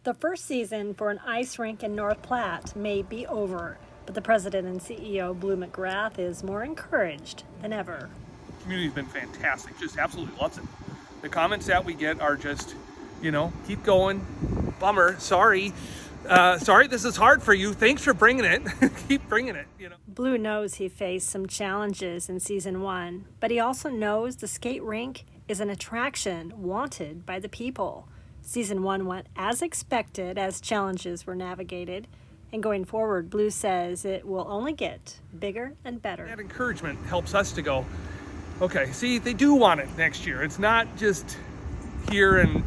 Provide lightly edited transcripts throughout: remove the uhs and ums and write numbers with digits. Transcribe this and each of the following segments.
The first season for an ice rink in North Platte may be over, but the president and CEO, Blue McGrath, is more encouraged than ever. The community's been fantastic, just absolutely loves it. The comments that we get are just, keep going, bummer, sorry, this is hard for you, thanks for bringing it, keep bringing it, Blue knows he faced some challenges in season 1, but he also knows the skate rink is an attraction wanted by the people. Season 1 went as expected as challenges were navigated, and going forward, Blue says it will only get bigger and better. That encouragement helps us to go, okay, see, they do want it next year. It's not just here and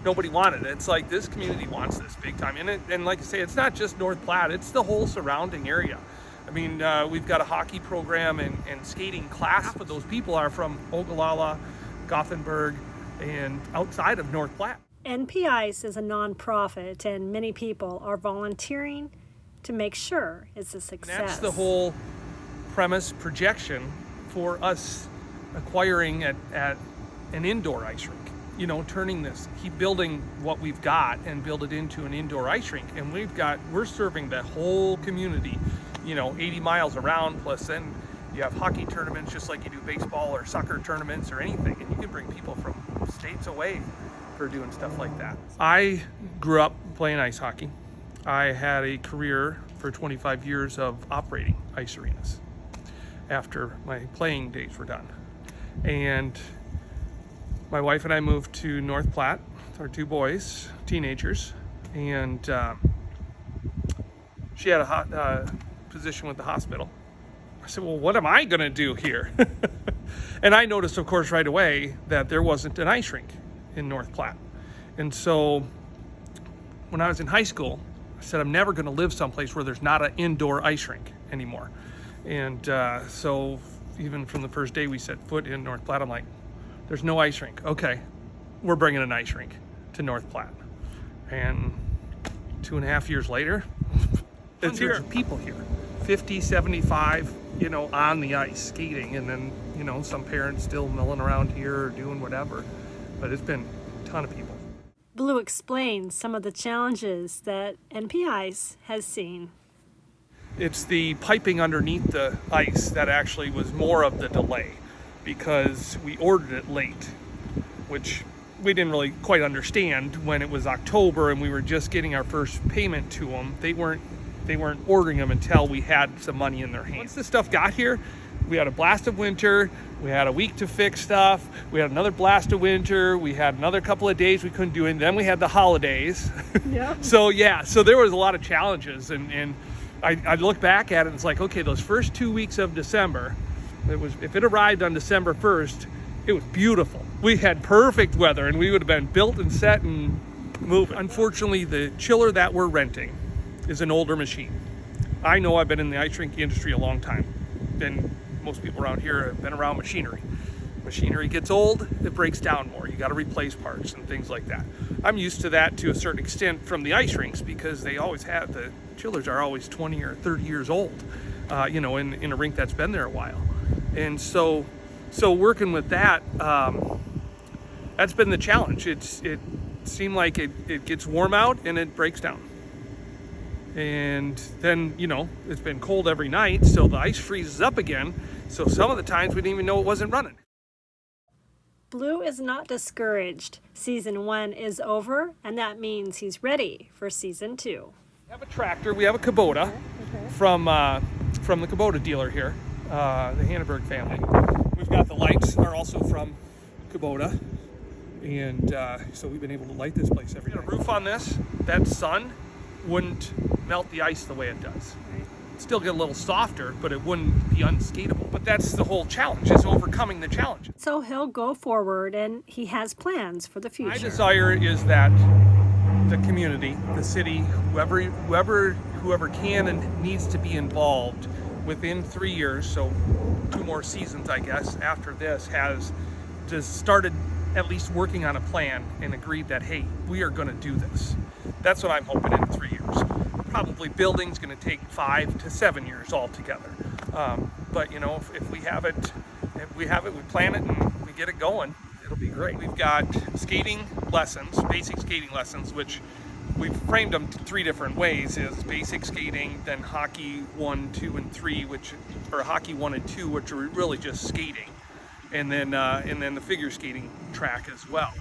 nobody wanted it. It's like this community wants this big time. And like I say, it's not just North Platte, it's the whole surrounding area. I mean, we've got a hockey program and skating class. Half of those people are from Ogallala, Gothenburg, and outside of North Platte. NP Ice is a nonprofit, and many people are volunteering to make sure it's a success. And that's the whole premise projection for us acquiring at an indoor ice rink. Turning this, keep building what we've got and build it into an indoor ice rink. And we're serving the whole community, 80 miles around, plus then you have hockey tournaments just like you do baseball or soccer tournaments or anything. And you can bring people from states away for doing stuff like that. I grew up playing ice hockey. I had a career for 25 years of operating ice arenas after my playing days were done. And my wife and I moved to North Platte with our 2 boys, teenagers, and she had a position with the hospital. I said, well, what am I gonna do here? And I noticed, of course, right away that there wasn't an ice rink in North Platte. And so when I was in high school, I said, I'm never gonna live someplace where there's not an indoor ice rink anymore. And so even from the first day we set foot in North Platte, I'm like, there's no ice rink. Okay, we're bringing an ice rink to North Platte. And 2.5 years later, it's here. People here, 50, 75, on the ice skating. And then, some parents still milling around here or doing whatever. But it's been a ton of people. Blue explains some of the challenges that NP Ice has seen. It's the piping underneath the ice that actually was more of the delay, because we ordered it late, which we didn't really quite understand when it was October and we were just getting our first payment to them. They weren't ordering them until we had some money in their hands. Once this stuff got here, we had a blast of winter, we had a week to fix stuff, we had another blast of winter, we had another couple of days we couldn't do it, and then we had the holidays. Yeah. So there was a lot of challenges, and I look back at it and it's like, okay, those first 2 weeks of December, if it arrived on December 1st, it was beautiful. We had perfect weather and we would have been built and set and moving. Unfortunately, the chiller that we're renting is an older machine. I know I've been in the ice rink industry a long time. Most people around here have been around machinery. Machinery gets old, it breaks down more. You got to replace parts and things like that. I'm used to that to a certain extent from the ice rinks, because they always have, the chillers are always 20 or 30 years old, in a rink that's been there a while. And so working with that, that's been the challenge. It seemed like it gets warm out and it breaks down. And then, it's been cold every night, so the ice freezes up again. So some of the times we didn't even know it wasn't running. Blue is not discouraged. Season 1 is over, and that means he's ready for season 2. We have a tractor, we have a Kubota from the Kubota dealer here, the Hannenberg family. We've got the lights are also from Kubota. And so we've been able to light this place every day. A roof on this, that sun wouldn't melt the ice the way it does. It'd still get a little softer, but it wouldn't be unskateable. But that's the whole challenge, is overcoming the challenge. So he'll go forward, and he has plans for the future. My desire is that the community, the city, whoever can and needs to be involved within 3 years, so 2 more seasons, I guess, after this, has just started at least working on a plan and agreed that, hey, we are going to do this. That's what I'm hoping in 3 years. Probably building's going to take 5 to 7 years altogether. But if we have it, we plan it and we get it going, it'll be great. We've got skating lessons, basic skating lessons, which we've framed them 3 different ways: is basic skating, then hockey 1, 2, and 3, or hockey 1 and 2, which are really just skating, and then the figure skating track as well.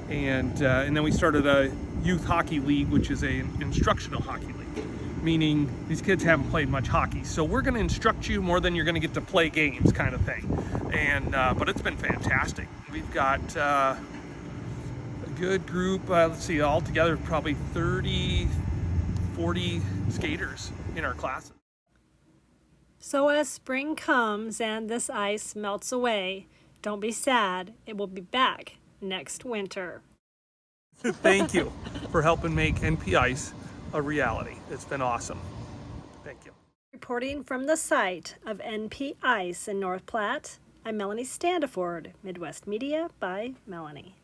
And then we started a youth hockey league, which is an instructional hockey league, meaning these kids haven't played much hockey. So we're going to instruct you more than you're going to get to play games, kind of thing. And but it's been fantastic. We've got a good group, let's see, all together probably 30, 40 skaters in our classes. So as spring comes and this ice melts away, don't be sad. It will be back next winter. Thank you for helping make NP Ice a reality. It's been awesome. Thank you. Reporting from the site of NP Ice in North Platte, I'm Melanie Standiford, Midwest Media by Melanie.